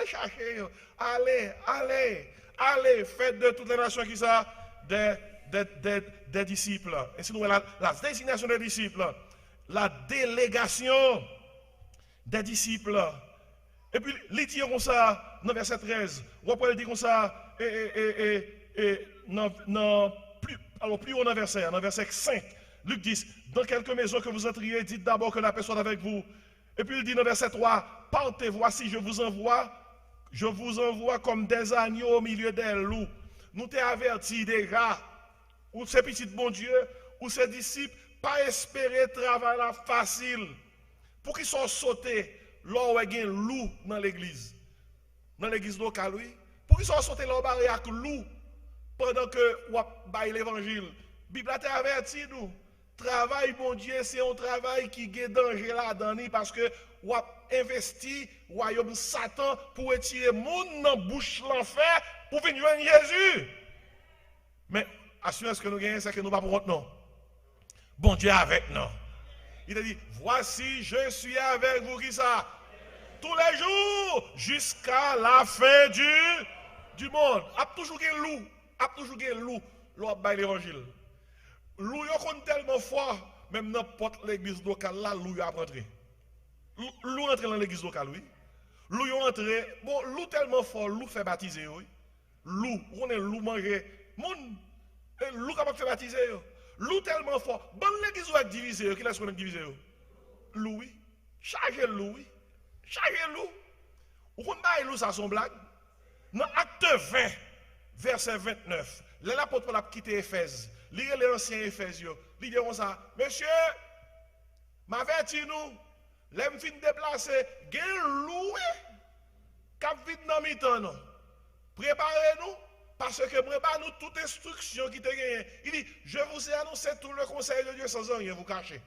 Speaker 1: chercher, allez, faites de toutes les nations qui sont des disciples. Et sinon, la désignation des disciples, la délégation des disciples. Et puis, les dit comme ça, dans verset 13, on peut dire comme ça, plus haut dans verset 5, Luc 10, dans quelques maisons que vous entriez, dites d'abord que la paix soit avec vous. Et puis il dit dans verset 3, partez, voici, je vous envoie comme des agneaux au milieu des loups. Nous t'ai averti déjà, ou ces petits bon Dieu, ou ces disciples, pas espérer travail là facile, pour qu'ils soient sautés, là où il y a un loup dans l'église locale, oui. Pour qu'ils soient sautés là où il y a un loup, pendant que vous avez l'évangile. La Bible a averti nous. Travail, bon Dieu, c'est un travail qui a danger là-dedans parce que vous avez investi royaume Satan pour retirer le monde dans la bouche de l'enfer pour venir à Jésus. Mais l'assurance que nous gagnons, c'est que nous ne pouvons pas non. Bon Dieu est avec nous. Il a dit, voici, je suis avec vous, qui ça? Tous les jours, jusqu'à la fin du monde. Il y a toujours un loup, l'autre l'évangile. Loup est tellement fort, même n'importe l'église locale là, loup a rentré. Loup rentre dans l'église locale, oui. Loup est entré, bon, loup tellement fort, loup fait baptiser, oui. Loup, on est loup manger, loup capable de faire baptiser, loup tellement fort. Bon, l'église est divisée, qui laisse qu'on est divisé? Loup, oui. Chargez loup, oui. Chargez loup. Vous comprenez loup, ça son blague? Dans Acte 20, verset 29, l'apôtre Paul a quitté Éphèse. Lire les anciens Éphésiens. Ils disent ça, monsieur, m'avertis-nous, l'aime fin déplacer, gen loué, cap vite dans mi-temps. Préparez-nous, parce que préparez-nous toute instruction qui te gagne. Il dit, je vous ai annoncé tout le conseil de Dieu sans rien vous cacher.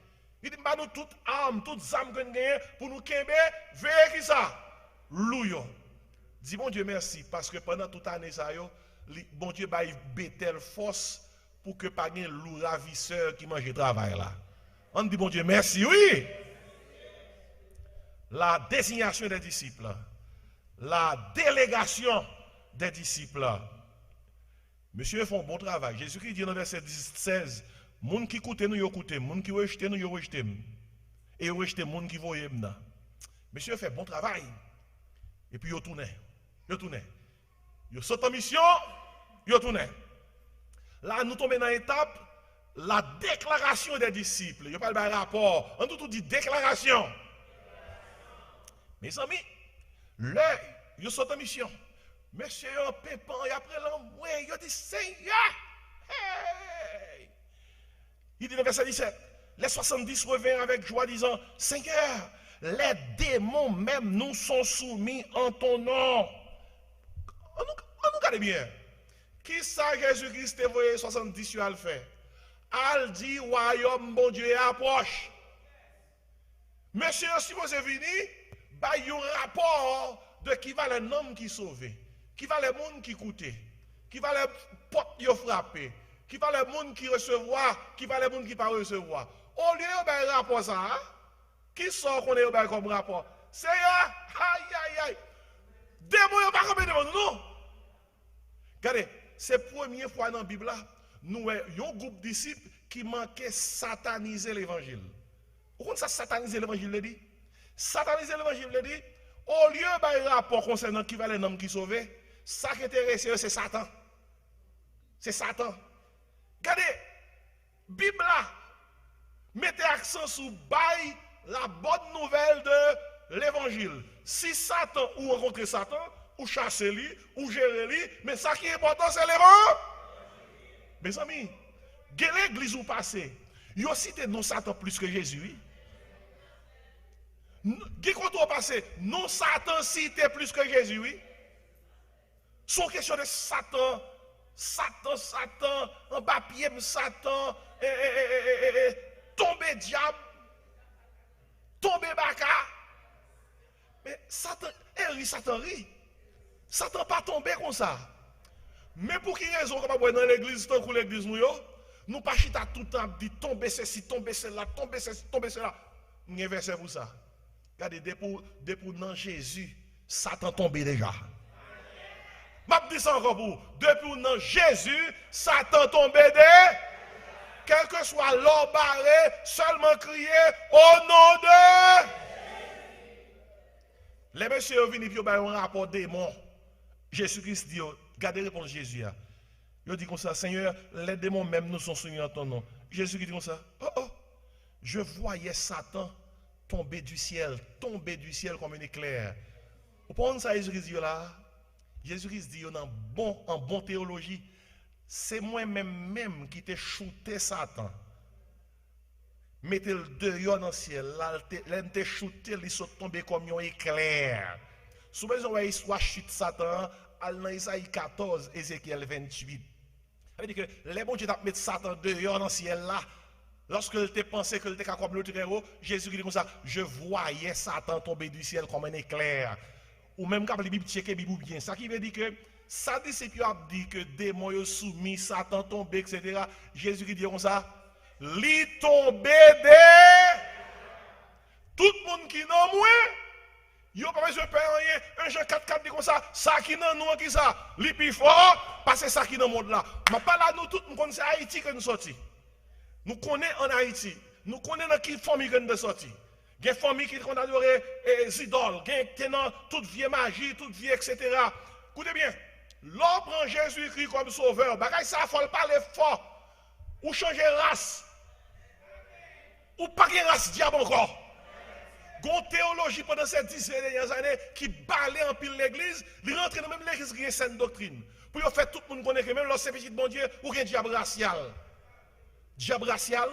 Speaker 1: Il dit, nous toutes armes que nous gagnons pour nous kembe, veillez qui ça? Louyo. Dis bon Dieu merci, parce que pendant toute année, ça, bon Dieu va bêter force pour que pas un loup ravisseur qui mange le travail là. On dit bon Dieu merci, oui. La désignation des disciples, la délégation des disciples. Monsieur font un bon travail. Jésus-Christ dit dans verset 16, moun qui écoute nous écoute, moun qui rejette nous rejette. Et rejette moun qui voye nous. Monsieur fait bon travail. Et puis il tourne. Il saute en mission, il tourne. Là, nous tombons dans l'étape, la déclaration des disciples. Je parle d'un rapport. On tout dit déclaration. Mes amis, là, ils sont en mission. Monsieur, pépin, et après l'envoi, il dit Seigneur. Hey! Il dit dans le verset 17, les 70 reviennent avec joie disant, Seigneur, les démons même nous sont soumis en ton nom. On nous regarde bien. Qui ça Jésus-Christ a envoyé 70 sur à le faire? Al dit, royaume bon Dieu approche. Monsieur, si vous êtes venu, il y a un rapport de qui va les noms qui sauver, qui va les monde qui coûter, qui va les portes qui frapper, qui va les monde qui recevoir, qui va les monde qui pas recevoir. Au lieu de un rapport ça, qui sort qu'on est comme rapport? C'est aïe. Démon n'a pas comme devant nous, non? Regardez, c'est la première fois dans la Bible, nous avons un groupe de disciples qui manquait sataniser l'évangile. Vous comprenez ça, sataniser l'évangile, le dit? Sataniser l'évangile, le dit, au lieu d'un rapport concernant qui va les noms qui sauvent, ça qui intéresse, c'est Satan. C'est Satan. Regardez, Bible là, mettez accent sur la bonne nouvelle de l'évangile. Si Satan ou rencontrer Satan, ou chasser lui, ou gérer lui, mais ça qui est important, c'est l'évangile. Mes amis, l'église où passé, il y a cité non Satan plus que Jésus. Quand on passé, non Satan cité plus que Jésus. Oui. Son question de Satan, en papier, Satan, tomber diable, tomber baka. Mais Satan, Satan rit. Satan pas tomber comme ça. Mais pour quelle raison, comme dans l'église, tant que l'église nous pas chita tout le temps, dit tomber ceci, tomber cela, tomber ceci, tomber cela. Nous inversons pour ça. Regardez, depuis dans Jésus, Satan tombé déjà. Je dis ça encore pour depuis dans Jésus, Satan tombé déjà. Quel que soit l'or barré, seulement crier au nom de. Les messieurs viennent pour un rapport démon. Jésus-Christ dit, regardez réponse Jésus. Il dit comme ça, Seigneur, les démons même nous sont soumis en ton nom. Jésus dit comme ça, oh, je voyais Satan tomber du ciel comme un éclair. Vous pensez ça, Jésus-Christ dit là? Jésus-Christ dit en bon théologie, c'est moi-même qui t'ai shooté Satan. Mettez le dehors dans le ciel, là, t'ai shooté, il sont tombés comme un éclair. Si vous avez histoire chute Satan, dans Isaïe 14, Ézéchiel 28. Ça veut dire que les bons Dieu t'ont mis Satan dehors dans le ciel là. Lorsque il pensé que il était comme le très haut, Jésus dit comme ça, je voyais Satan tomber du ciel comme un éclair. Ou même quand la Bible checker la Bible bien. Ça qui veut dire que ça disciple a dit que démons sont soumis, Satan tombé, etc. Jésus dit comme ça, li tombé de tout le monde qui n'a moins. Yo pas besoin de faire rien. Un Jean 4 dit comme ça qui n'a nous qui ça, li plus fort parce que ça qui dans le monde là. Mais pas là nous tout nous connaissons Haïti que nous sorti. Nous connaissons en Haïti. Nous connaissons dans quelle famille que nous sorti. Il y a des familles qui ont adoré les idoles, il y a toute vieille magie, toute vieille, etc. Écoutez bien, l'on prend Jésus-Christ comme sauveur, ça il faut parler fort, ou changer race, ou pas de race diable encore. Il y a une théologie pendant ces 10 dernières années qui balait en pile l'église, il rentre dans même l'église qui a une saine doctrine. Pour faire tout le monde connaître que même lorsque c'est petit bon Dieu, ou il y a un diable racial. Diable racial,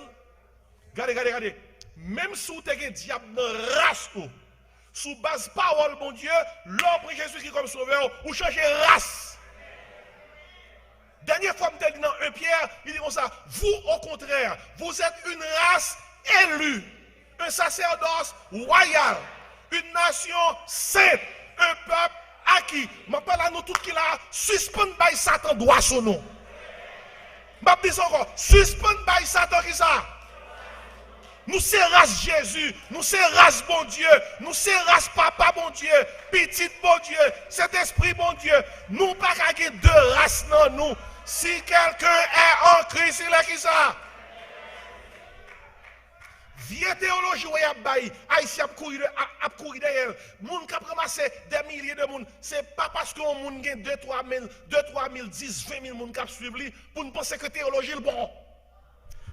Speaker 1: regardez. Même si vous avez un diable dans la race, sous base parole, mon Dieu, l'homme Jésus-Christ comme sauveur, ou changer race. Dernière fois, je dit dans 1 Pierre, il dit comme ça, vous au contraire, vous êtes une race élue, un sacerdoce royal, une nation sainte, un peuple acquis. Je parle à nous tous qui là, suspend by Satan droit sur nous. Je dis encore, suspend by Satan qui ça? Nous c'est race Jésus, nous c'est race bon Dieu, nous c'est race papa bon Dieu, petit bon Dieu, cet esprit bon Dieu. Nous pas qu'à deux races dans nous. Si quelqu'un est en Christ, il est qui ça? Vieux théologie où il y a bail, Haïtien a couru derrière. Moun qui a ramassé des milliers de monde, c'est pas parce qu'on moun gagne 2 3 000, 10, 20 000 moun qui suivent pour nous penser que théologie est bon.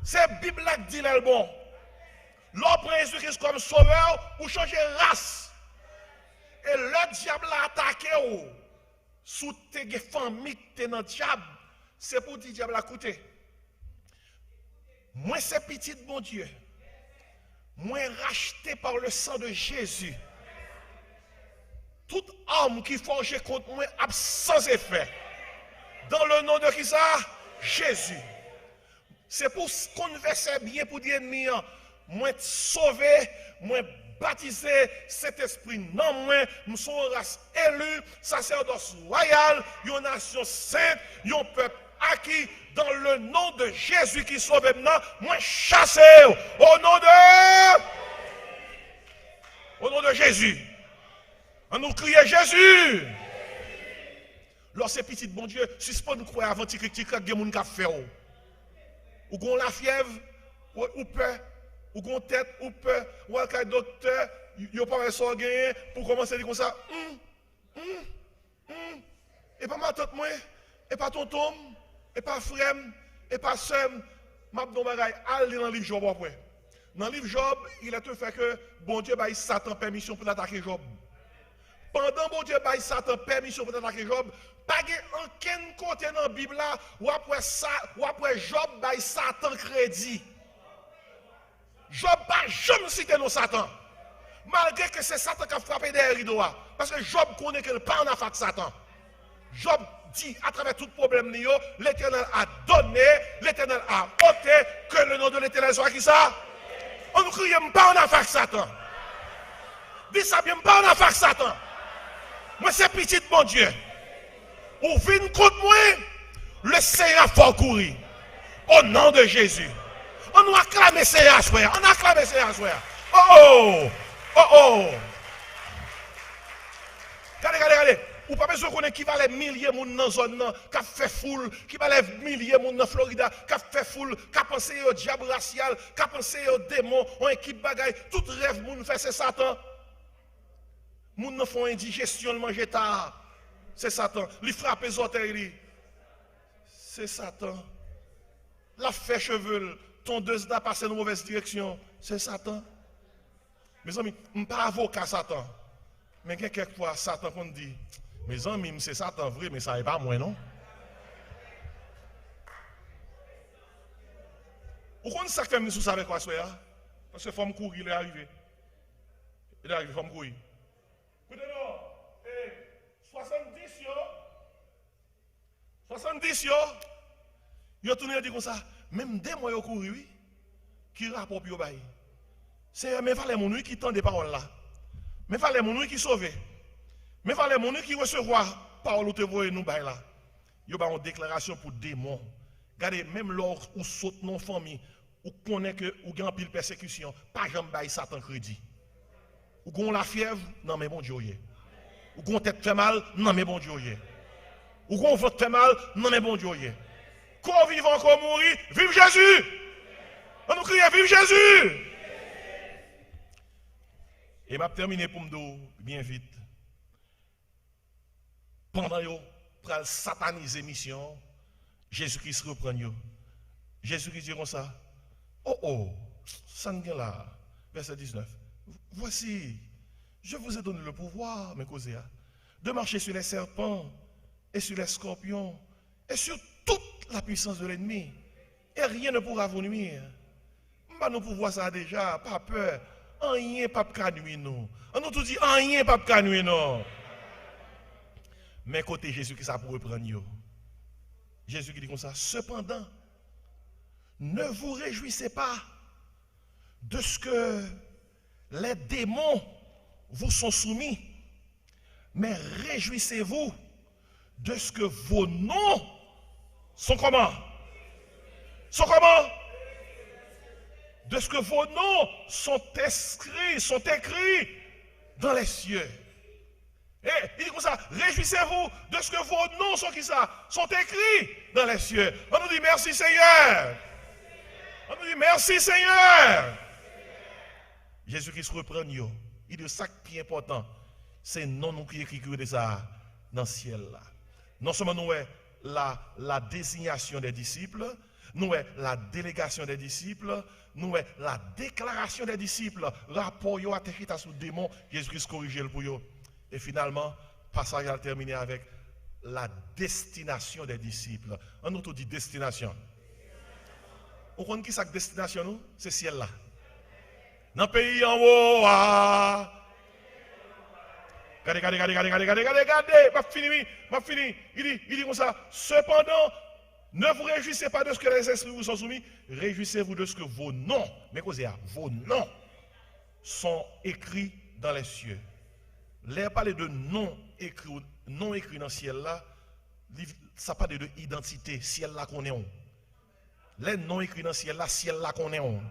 Speaker 1: C'est Bible qui dit le bon. L'homme prend Jésus-Christ comme sauveur ou changer race. Et le diable a attaqué ou sous tes familles qui dans le diable, c'est pour dire diable à côté. Moi c'est petit bon Dieu. Moi racheté par le sang de Jésus. Toute âme qui forge contre moi sans effet. Dans le nom de qui ça? Jésus. C'est pour converser bien pour dire ennemi. Moi sauvé, moi baptisé, cet esprit non moi, nous sommes une race élue, sacerdoce royal, une nation sainte, un peuple acquis dans le nom de Jésus qui sauve maintenant, moi chassé au nom de Jésus. On nous crie Jésus. Lorsque petit bon Dieu, suspend nous croire avant que tu craques des gens qui ont fait. Ou qu'on la fièvre, ou peur. Ou qu'on tête, ou peur, ou un docteur, il n'y a pas de gagner pour commencer à dire comme ça. Et pas ma tante, moi, et pas tonton, et pas frère, et pas soeur, m'a dit bagaille, allez dans le livre Job après. Dans le livre Job, il a tout fait que bon Dieu baille Satan permission pour attaquer Job. Pendant bon Dieu baille Satan permission pour attaquer Job, pas aucun côté dans la Bible là, ou après Job baille Satan crédit. Job n'a jamais cité nos Satan. Malgré que c'est Satan qui a frappé derrière rideau. Parce que Job connaît que le pas en affaire avec Satan. Job dit à travers tout problème, l'Éternel a donné, l'Éternel a ôté, que le nom de l'Éternel soit qui ça? On nous crie, pas en affaire avec Satan. Dis ça bien, pas en affaire avec Satan. Moi, c'est petit, mon Dieu. Ou vient contre moi, le Seigneur faut courir. Au nom de Jésus. On nous acclame Seigneur, frère. On acclame Seigneur, frère. Oh. Regardez. Ou pas besoin qu'on ait qui va les milliers de monde dans la zone, qui a fait foule, qui va les milliers de monde dans Florida, qui a fait foule, qui a pensé au diable racial, qui a pensé au démon, en équipe bagaille. Tout rêve, monde fait c'est Satan. Moun ne font indigestion, le manger tard. c'est Satan. Il frappe les orteils, c'est Satan. La fait cheveux, tondeuse n'a passé dans une mauvaise direction, c'est Satan. Mes amis, je ne suis pas avocat Satan. Mais quelquefois, Satan qu'on dit, mes amis, c'est Satan vrai, mais ça n'est pas moi, non? Vous connaissez ça que fait sous ça avec quoi, soya? Parce que faut me courir, il est arrivé. Il est arrivé, faut me courir. Écoutez-moi, 70 yo, 70 yo tourné et dit comme ça, même des mois yo couru, oui, qui rapport yo bail. C'est mais fallait mon qui tend des paroles là. Mais fallait mon qui sauver. Mais fallait mon qui recevoir parole ou te voyer nous bail là. Yo ba une déclaration pour démon. Regardez, même lors où saute non famille, ou connaît que ou gagne pile persécution, pas jamais bail Satan crédit. Ou gon la fièvre, non mais bon Dieu. Ou gon tête fait mal, non mais bon Dieu. Ou gon ventre fait mal, non mais bon Dieu. Qu'on vive encore mourir, vive Jésus! On nous crie, vive Jésus! Et m'a terminé pour me dire bien vite. Pendant yo pral sataniser mission, Jésus-Christ reprend yo. Jésus-Christ dit comme ça. Oh, ça n'est là. Verset 19. Voici, je vous ai donné le pouvoir, mes cousins, de marcher sur les serpents et sur les scorpions et sur toute la puissance de l'ennemi. Et rien ne pourra vous nuire. Nous pouvoir ça déjà, pas peur. Rien pas de nuire nous. On nous tout dit, rien pas de nuire non. Mais côté Jésus qui ça pour reprendre yo. Jésus qui dit comme ça, cependant, ne vous réjouissez pas de ce que les démons vous sont soumis, mais réjouissez-vous de ce que vos noms sont comment? Sont comment? De ce que vos noms sont écrits dans les cieux. Et il dit comme ça, réjouissez-vous de ce que vos noms sont qui ça? Sont écrits dans les cieux. On nous dit merci Seigneur. On nous dit merci Seigneur. Jésus-Christ reprend yo. Il dit ça qui est important, c'est non nous qui écrit de ça dans le ciel là. Non seulement nous la désignation des disciples, nous la délégation des disciples, nous la déclaration des disciples, rapport yo à écrit sous démon, Jésus-Christ corrige le pour yo. Et finalement, passage a terminé avec la destination des disciples. On nous dit destination. Vous connaissez qui c'est destination nous? C'est ciel là. Dans le pays en haut, regardez, m'a fini. Il dit comme ça, cependant, ne vous réjouissez pas de ce que les esprits vous sont soumis, réjouissez-vous de ce que vos noms, mais quoi c'est vos noms sont écrits dans les cieux. Les parler de non écrits dans le ciel là, ça parle de identité, ciel là qu'on est on. Les noms écrits dans le ciel là qu'on est on.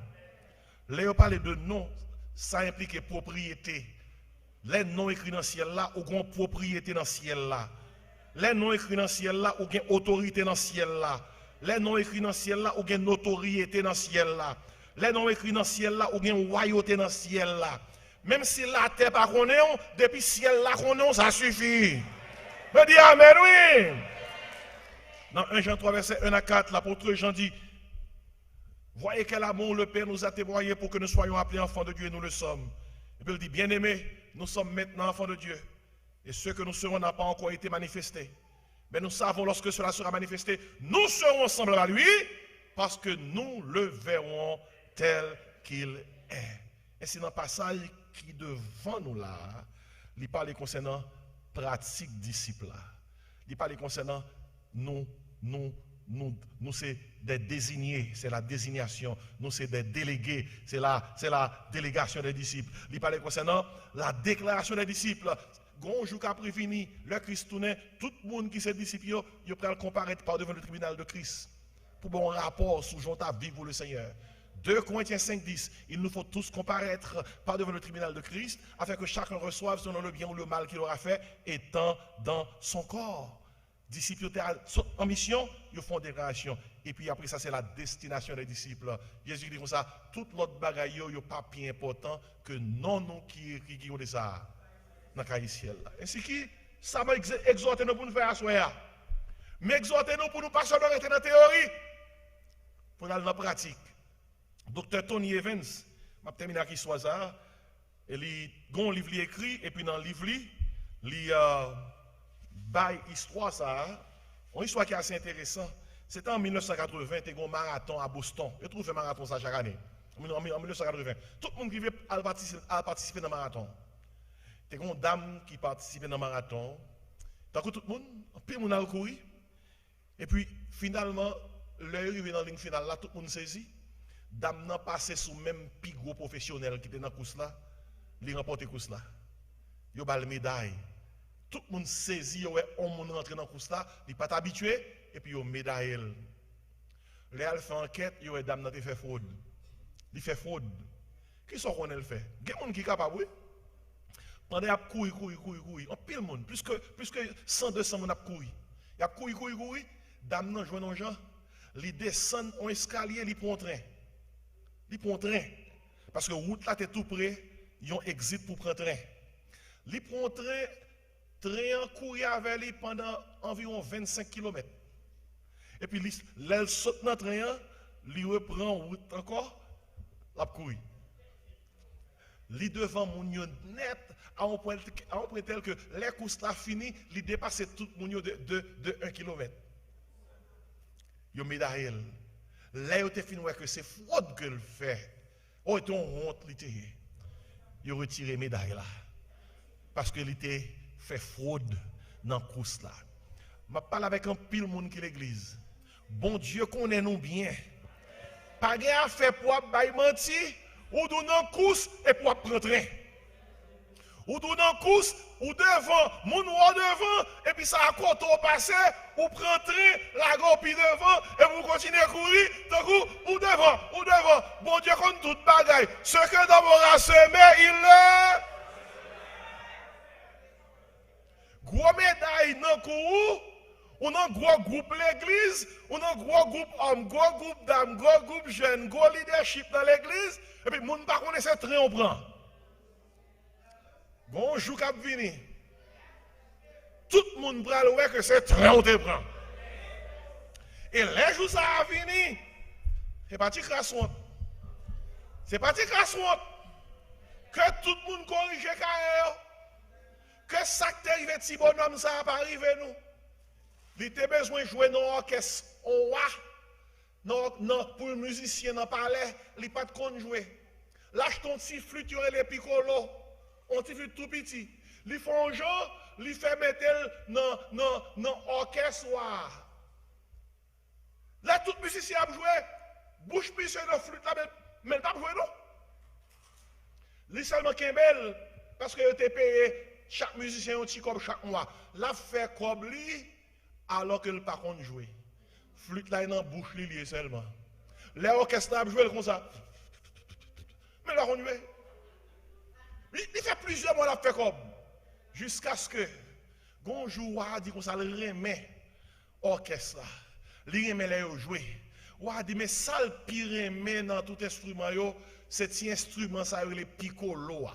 Speaker 1: Les parler de non, ça implique propriété. Les noms écrits dans le ciel là, ou une propriété dans le ciel là. Les noms écrits dans le ciel là, ou une autorité dans le ciel là. Les noms écrits dans le ciel là, ou une notoriété dans le ciel là. Les noms écrits dans le ciel là, ou une royauté dans le ciel là. Même si la terre pas qu'on est, depuis le ciel là qu'on est, ça suffit. Me dis amen, oui. Dans 1 Jean 3, verset 1 à 4, l'apôtre Jean dit, voyez quel amour le Père nous a témoigné pour que nous soyons appelés enfants de Dieu et nous le sommes. Et puis il dit, bien-aimés, nous sommes maintenant enfants de Dieu. Et ce que nous serons n'a pas encore été manifesté. Mais nous savons lorsque cela sera manifesté, nous serons semblables à lui parce que nous le verrons tel qu'il est. Et c'est dans le passage qui devant nous là, il parle concernant pratique disciple là. Il parle concernant nous c'est des désignés, c'est la désignation. Nous c'est des délégués, c'est la délégation des disciples. Il parle concernant la déclaration des disciples. Gonjou qu'a prévenu, le Christ tourné, tout le monde qui s'est disciple, il peut comparaître par devant le tribunal de Christ. Pour bon rapport sur Jean ta vie pour le Seigneur. 2 Corinthiens 5, 10, il nous faut tous comparaître par devant le tribunal de Christ, afin que chacun reçoive selon le bien ou le mal qu'il aura fait, étant dans son corps. Disciples en mission, ils font des déclarations. Et puis après ça, c'est la destination des disciples. Jésus dit comme ça, toute l'autre bagaille, il n'y a pas plus important que non nous qui ont de ça dans le ciel. Ainsi que ça va exhorter nous pour nous faire asseoir. Mais exhorter nous pour nous pas seulement rester dans la théorie, pour aller dans la pratique. Docteur Tony Evans, je termine avec l'histoire ça. Il y a un livre écrit, et puis dans le livre, il y a une histoire ça. Une histoire qui est assez intéressante. C'était en 1980, il y a un marathon à Boston. Je trouve un marathon ça chaque année. En 1980. Tout le monde qui veut participer dans le marathon. Il y a une dame qui participe dans le marathon. Tant que tout le monde, puis on a couru. Et puis finalement, l'arrivée dans la ligne finale, là, tout le monde saisit. Dame n'a passé sous le même plus gros professionnel qui était dans la course là. Il a remporté la course là. Il a eu la médaille. Tout le monde saisit, on monde rentre dans la course là, il n'est pas habitué, et puis il a médaille. Là, il fait enquête, il a dame qui fait fraude. Il fait fraude. Qui sont qu'on le fait? Il y a des gens qui sont capables, oui. Pendant qu'il a courir, on pile le monde, plus que 100, 200 personnes a couru. Il a courir, dame n'a joué dans gens, il descend en escalier, il prend un train. Il prend un train. Parce que la route là, est tout près, il y a un exit pour prendre un train. Il prend un train courir avec lui pendant environ 25 km. Et puis, il saute dans le train, il reprend route encore, il courir. Il devant mon net, à un point tel que les courses là fini, il dépasse tout le monde de 1 km. Il a médaillé. Là, il a fini que c'est fraude que le fait. Oh, il a honte, il a retiré la médaille là. Parce qu'il était fait fraude dans la course là. Je parle avec un pile monde qui est l'église. Bon Dieu connaît nous bien. Pas de affaire pour mentir, ou dans la course et pour prendre train. Ou dans la course, ou devant, mon ou devant, et puis ça a compté au passé, ou prendre train, la gopie devant, et vous continuez à courir, d'un coup, ou devant. Bon Dieu connaît toute bagaille. Ce que d'abord a semé, il est. Gros médaille dans le courroux, on a un gros groupe l'église, on a un gros groupe hommes, gros groupe dames, gros groupe jeunes, gros leadership dans l'église, et puis, moun pas connaît ce train on prend. Bonjour cap vini. Tout le monde prend le que c'est train on te prend. Et les jours ça a venu, c'est parti crasson. C'est parti crasson. Que tout le monde corrige carrière. Que ça qui arrive petit bonhomme ça va pas arriver nous. Il a besoin de jouer dans l'orchestre au non pour le musicien dans le palais, il n'a pas de compte jouer. Lâche ton petit flûte, les piccolo, un petit flûte tout petit. Il fait un jeu, il fait mettre dans l'orchestre. Là, tout musicien a joué, bouche pisse de flûte, mais il n'a pas joué non. Il seulement Kimbel, parce que il a payé chaque musicien un petit comme chaque mois. Là, fait comme lui, alors que le par contre jouer. Flûte là, il dans bouche liée seulement. Les orchestres a joué comme ça. Mais là, on jouait. Il fait plusieurs mois, il a fait comme. Jusqu'à ce que, Gonjou a dit qu'on ça le remet orchestre là. Il remet les jouer. On a dit, mais ça le pire remet dans tout instrument, c'est cet instrument, ça les piccolo.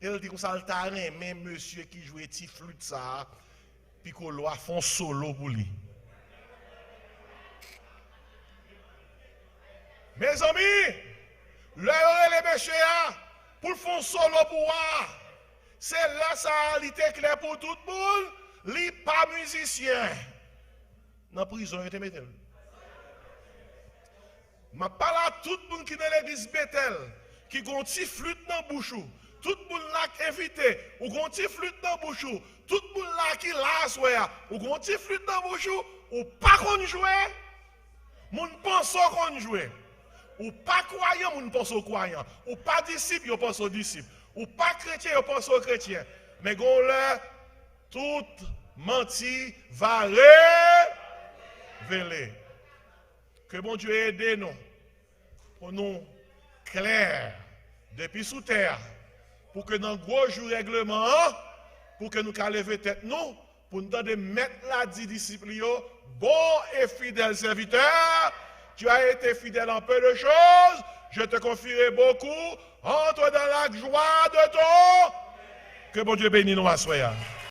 Speaker 1: Il dit qu'on ça le t'a remet monsieur qui jouait petit flûte ça. Piccolo a fait un solo pour lui. Mes amis, l'heure les messieurs, pour faire un solo pour moi, c'est là ça a été clair pour tout le monde, il n'est pas musicien. Dans la prison, il était Bethel. Je parle à tout le monde qui est dans l'église Bethel, qui a un petit flûte dans la bouche. Tout le monde là qui est invité, ou un petit flûte dans la bouche. Tout le monde là qui l'a ou un petit flûte dans la bouche, ou pas qu'on joue, moun pense qu'on joue. Ou pas croyant, moun pense aux croyants. Ou pas disciple, yo pense aux disciples. Ou pas chrétien, yo pense aux chrétiens. Mais gon là, tout menti va révéler. Que bon Dieu aide nous pour nous clair depuis sous terre. Pour que dans le gros jour règlement, pour que nous lever tête nous, pour nous de mettre la disciple, bon et fidèle serviteur, tu as été fidèle en peu de choses, je te confierai beaucoup, entre dans la joie de ton. Que bon Dieu bénisse nous à soi.